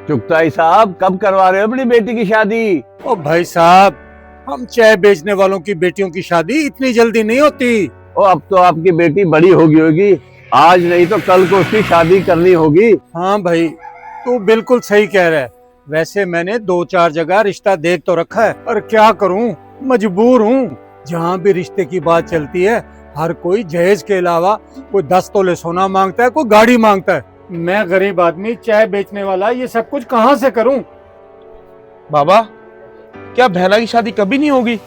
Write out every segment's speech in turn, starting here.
चुगताई साहब, कब करवा रहे हो अपनी बेटी की शादी? ओ भाई साहब, हम चाय बेचने वालों की बेटियों की शादी इतनी जल्दी नहीं होती। ओ अब तो आपकी बेटी बड़ी होगी होगी, आज नहीं तो कल को उसकी शादी करनी होगी। हाँ भाई, तू बिल्कुल सही कह रहा है। वैसे मैंने 2-4 जगह रिश्ता देख तो रखा है, पर क्या करूं, मजबूर हूँ। जहाँ भी रिश्ते की बात चलती है, हर कोई जहेज के अलावा कोई 10 तोले सोना मांगता है, कोई गाड़ी मांगता है। मैं गरीब आदमी, चाय बेचने वाला, ये सब कुछ कहाँ से करूं? बाबा, क्या बहना की शादी कभी नहीं होगी?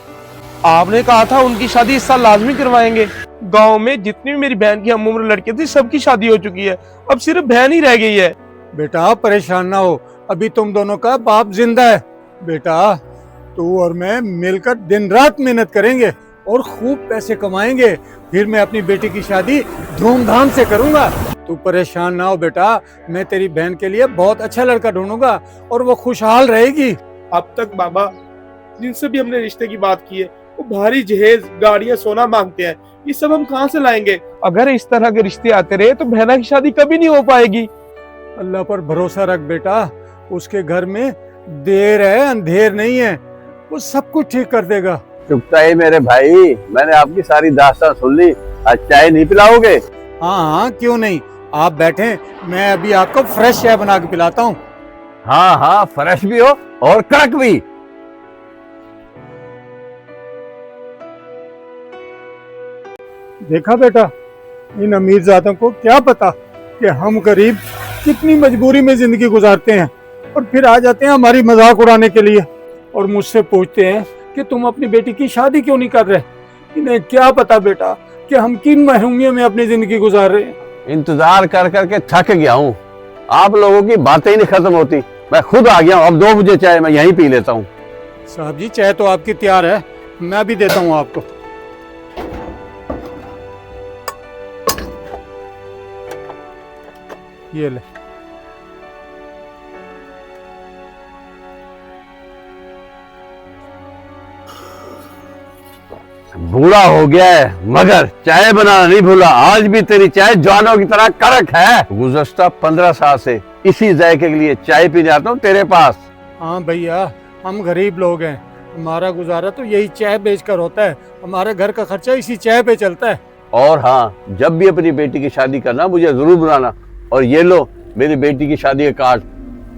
आपने कहा था उनकी शादी इस साल लाजमी करवाएंगे। गांव में जितनी भी मेरी बहन की हम उम्र लड़के थी, सबकी शादी हो चुकी है। अब सिर्फ बहन ही रह गई है। बेटा परेशान ना हो, अभी तुम दोनों का बाप जिंदा है। बेटा, तू और मैं मिलकर दिन रात मेहनत करेंगे और खूब पैसे कमाएंगे। फिर मैं अपनी बेटी की शादी धूमधाम से करूंगा। तू परेशान ना हो बेटा, मैं तेरी बहन के लिए बहुत अच्छा लड़का ढूंढूंगा और वो खुशहाल रहेगी। अब तक बाबा जिनसे भी हमने रिश्ते की बात की है, वो भारी जहेज, गाड़ियां, सोना मांगते हैं। ये सब हम कहाँ से लाएंगे? अगर इस तरह के रिश्ते आते रहे तो बहना की शादी कभी नहीं हो पाएगी। अल्लाह पर भरोसा रख बेटा, उसके घर में देर है अंधेर नहीं है, वो सब कुछ ठीक कर देगा। चुगताई मेरे भाई, मैंने आपकी सारी दास्तान सुन ली। आज चाय नहीं पिलाओगे? हाँ हाँ, क्यों नहीं, आप बैठे, मैं अभी आपको फ्रेश चाय बना के पिलाता हूँ। हाँ हाँ, फ्रेश भी हो और कड़क भी। देखा बेटा, इन अमीरजादों को क्या पता कि हम गरीब कितनी मजबूरी में जिंदगी गुजारते हैं, और फिर आ जाते हैं हमारी मजाक उड़ाने के लिए और मुझसे पूछते हैं कि तुम अपनी बेटी की शादी क्यों नहीं कर रहे। इन्हें क्या पता बेटा कि हम किन महरूमियों में अपनी जिंदगी गुजार रहे हैं। इंतजार कर करके थक गया हूँ, आप लोगों की बातें ही नहीं खत्म होती। मैं खुद आ गया हूँ, अब 2 बजे चाय मैं यहीं पी लेता हूँ। साहब जी, चाय तो आपकी तैयार है, मैं भी देता हूँ आपको। ये ले। बूढ़ा हो गया है मगर चाय बनाना नहीं भूला। आज भी तेरी चाय जवानों की तरह कड़क है। गुज़श्ता 15 साल से इसी जायके के लिए चाय पीने आता हूँ तेरे पास। हाँ भैया, हम गरीब लोग हैं, हमारा गुजारा तो यही चाय बेचकर होता है। हमारे घर का खर्चा इसी चाय पे चलता है। और हाँ, जब भी अपनी बेटी की शादी करना मुझे जरूर बुलाना। और ये लो मेरी बेटी की शादी का कार्ड,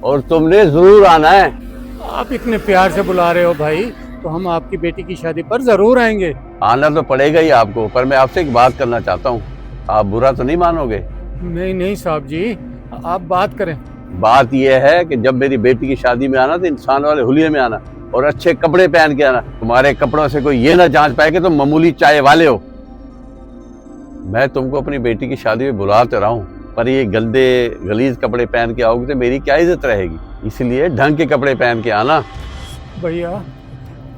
और तुमने जरूर आना है। आप इतने प्यार से बुला रहे हो भाई, तो हम आपकी बेटी की शादी पर जरूर आएंगे। आना तो पड़ेगा ही आपको, पर मैं आपसे एक बात करना चाहता हूँ। आप बुरा तो नहीं मानोगे? नहीं नहीं साहब जी, आप बात करें। बात यह है कि जब मेरी बेटी की शादी में आना तो इंसान वाले हुलिये में आना और अच्छे कपड़े पहन के आना। तुम्हारे कपड़ों से कोई ये ना जांच पाए कि तुम मामूली चाय वाले हो। मैं तुमको अपनी बेटी की शादी में बुला तो रहा हूँ, पर ये गंदे गलीज कपड़े पहन के आओगे तो मेरी क्या इज्जत रहेगी। इसलिए ढंग के कपड़े पहन के आना। भैया,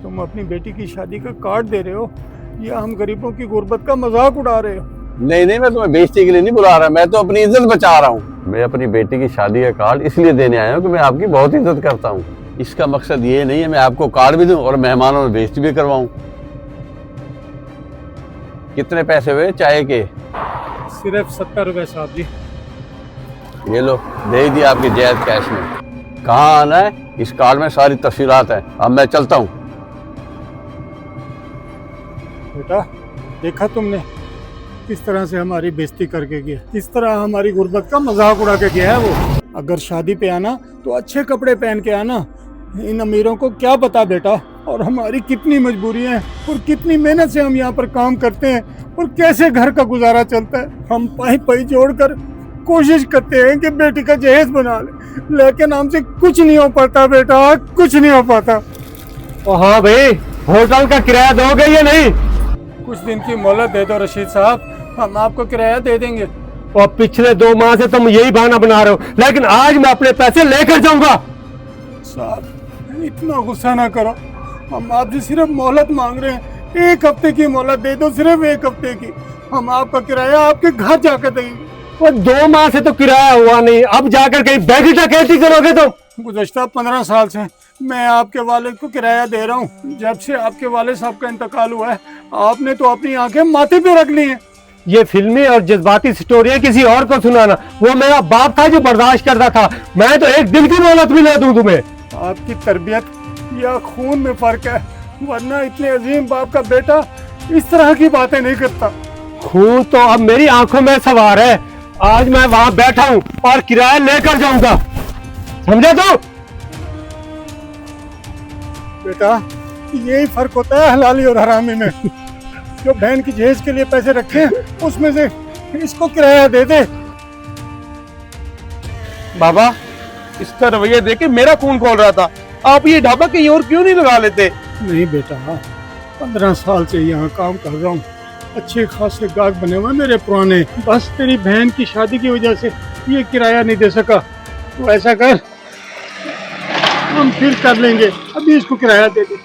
तुम अपनी बेटी की शादी का कार्ड दे रहे हो या हम गरीबों की गुर्बत का मजाक उड़ा रहे हो? नहीं नहीं, मैं तुम्हें बेइज्जती के लिए नहीं बुला रहा, मैं तो अपनी इज्जत बचा रहा हूँ। मैं अपनी बेटी की शादी का कार्ड इसलिए देने आया हूँ कि मैं आपकी बहुत इज्जत करता हूँ। इसका मकसद ये नहीं है मैं आपको कार्ड भी दूं और मेहमानों में बेइज्जती भी करवाऊं। कितने पैसे हुए चाय के? सिर्फ 70 रुपए साहब जी। ये लो, दे दिया आपकी जायज कैश में। कहाँ आना है? इस कार्ड में सारी तफसीलात है। अब मैं चलता हूँ। बेटा, देखा तुमने किस तरह से हमारी बेइज्जती करके गया, किस तरह हमारी गुर्बत का मजाक उड़ा के गया है वो। अगर शादी पे आना तो अच्छे कपड़े पहन के आना। इन अमीरों को क्या पता बेटा, और हमारी कितनी मजबूरी है और कितनी मेहनत से हम यहाँ पर काम करते हैं और कैसे घर का गुजारा चलता है। हम पाई पाई जोड़कर कोशिश करते हैं कि बेटी का जहेज बना ले, लेकिन हमसे कुछ नहीं हो पाता बेटा, कुछ नहीं हो पाता। हाँ भाई, होटल का किराया दोगे या नहीं? कुछ दिन की मोहलत दे दो रशीद साहब, हम आपको किराया दे देंगे। और पिछले 2 माह से तुम यही बहाना बना रहे हो, लेकिन आज मैं अपने पैसे लेकर जाऊंगा। साहब, इतना गुस्सा ना करो, हम आपसे सिर्फ मोहलत मांग रहे हैं। 1 हफ्ते की मोहलत दे दो, सिर्फ 1 हफ्ते की। हम आपका किराया आपके घर जाकर देंगे। वो 2 माह से तो किराया हुआ नहीं, अब जाकर कहीं बैठी डकैती करोगे तुम? गुज़श्ता 15 साल से मैं आपके वालिद को किराया दे रहा हूँ। जब से आपके वालिद साहब का इंतकाल हुआ है, आपने तो अपनी आंखें माथे पे रख ली हैं। ये फिल्मी और जज्बाती स्टोरियां किसी और को सुनाना, वो मेरा बाप था जो बर्दाश्त करता था। मैं तो एक दिन की मोहलत भी ना दूं तुम्हें। आपकी तरबियत या खून में फर्क है, वरना इतने अजीम बाप का बेटा इस तरह की बातें नहीं करता। खून तो अब मेरी आंखों में सवार है। आज मैं वहां बैठा हूं और किराया लेकर जाऊंगा, समझे तू? बेटा यही फर्क होता है हलाली और हरामी में। जो बहन की जहेज के लिए पैसे रखे उसमें से इसको किराया दे दे। बाबा, इसका रवैया देख के मेरा खून खोल रहा था। आप ये ढाबा कहीं और क्यों नहीं लगा लेते? नहीं बेटा, 15 साल से यहाँ काम कर रहा हूँ, अच्छे खासे गाहक बने हुए मेरे पुराने। बस तेरी बहन की शादी की वजह से ये किराया नहीं दे सका। तो ऐसा कर, हम फिर कर लेंगे, अभी इसको किराया दे दे।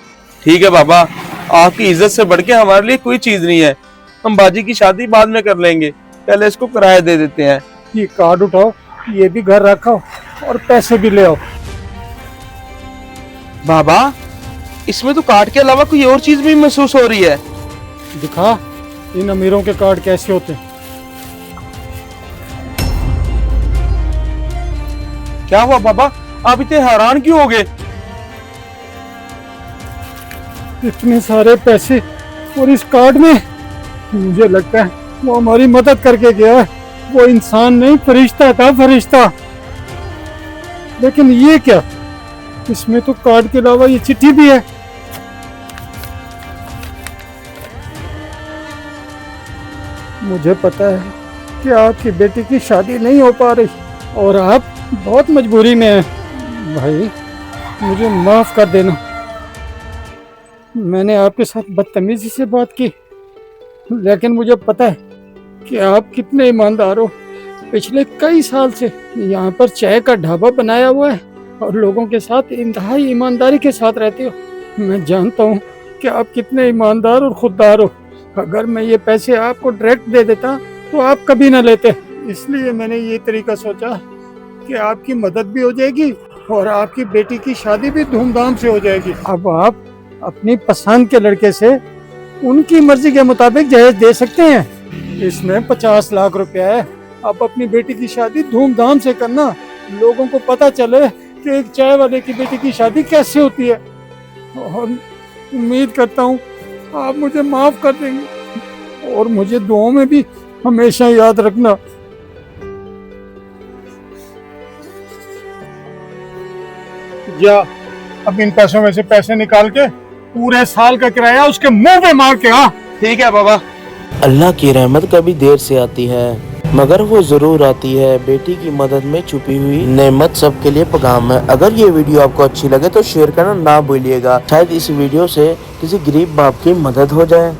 ठीक है बाबा, आपकी इज्जत से बढ़ के हमारे लिए कोई चीज नहीं है। हम बाजी की शादी बाद में कर लेंगे, पहले इसको किराया दे देते हैं। ये कार्ड उठाओ, ये भी घर रखो और पैसे भी ले आओ। बाबा, इसमें तो कार्ड के अलावा कोई और चीज भी महसूस हो रही है। दिखा इन अमीरों के कार्ड कैसे होते हैं। क्या हुआ बाबा, आप इतने हैरान क्यों हो गए? इतने सारे पैसे और इस कार्ड में, मुझे लगता है वो हमारी मदद करके गया है। वो इंसान नहीं, फरिश्ता था, फरिश्ता। लेकिन ये क्या, इसमें तो कार्ड के अलावा ये चिट्ठी भी है। मुझे पता है कि आपकी बेटी की शादी नहीं हो पा रही और आप बहुत मजबूरी में हैं। भाई मुझे माफ कर देना, मैंने आपके साथ बदतमीजी से बात की, लेकिन मुझे पता है कि आप कितने ईमानदार हो। पिछले कई साल से यहाँ पर चाय का ढाबा बनाया हुआ है और लोगों के साथ इंतहाई ईमानदारी के साथ रहते हो। मैं जानता हूँ कि आप कितने ईमानदार और खुददार हो। अगर मैं ये पैसे आपको डायरेक्ट दे देता तो आप कभी ना लेते। इसलिए मैंने ये तरीका सोचा कि आपकी मदद भी हो जाएगी और आपकी बेटी की शादी भी धूमधाम से हो जाएगी। अब आप अपनी पसंद के लड़के से उनकी मर्जी के मुताबिक जहेज दे सकते हैं। इसमें 50 लाख रुपया है। आप अपनी बेटी की शादी धूमधाम से करना, लोगों को पता चले कि एक चाय वाले की बेटी की शादी कैसे होती है। और उम्मीद करता हूँ आप मुझे माफ कर देंगे और मुझे दुआओं में भी हमेशा याद रखना। या अब इन पैसों में से पैसे निकाल के पूरे साल का किराया उसके मुंह पे मार के आ। ठीक है बाबा। अल्लाह की रहमत कभी देर से आती है मगर वो जरूर आती है। बेटी की मदद में छुपी हुई नेमत सबके लिए पैगाम है। अगर ये वीडियो आपको अच्छी लगे तो शेयर करना ना भूलिएगा। शायद इस वीडियो से किसी गरीब बाप की मदद हो जाए।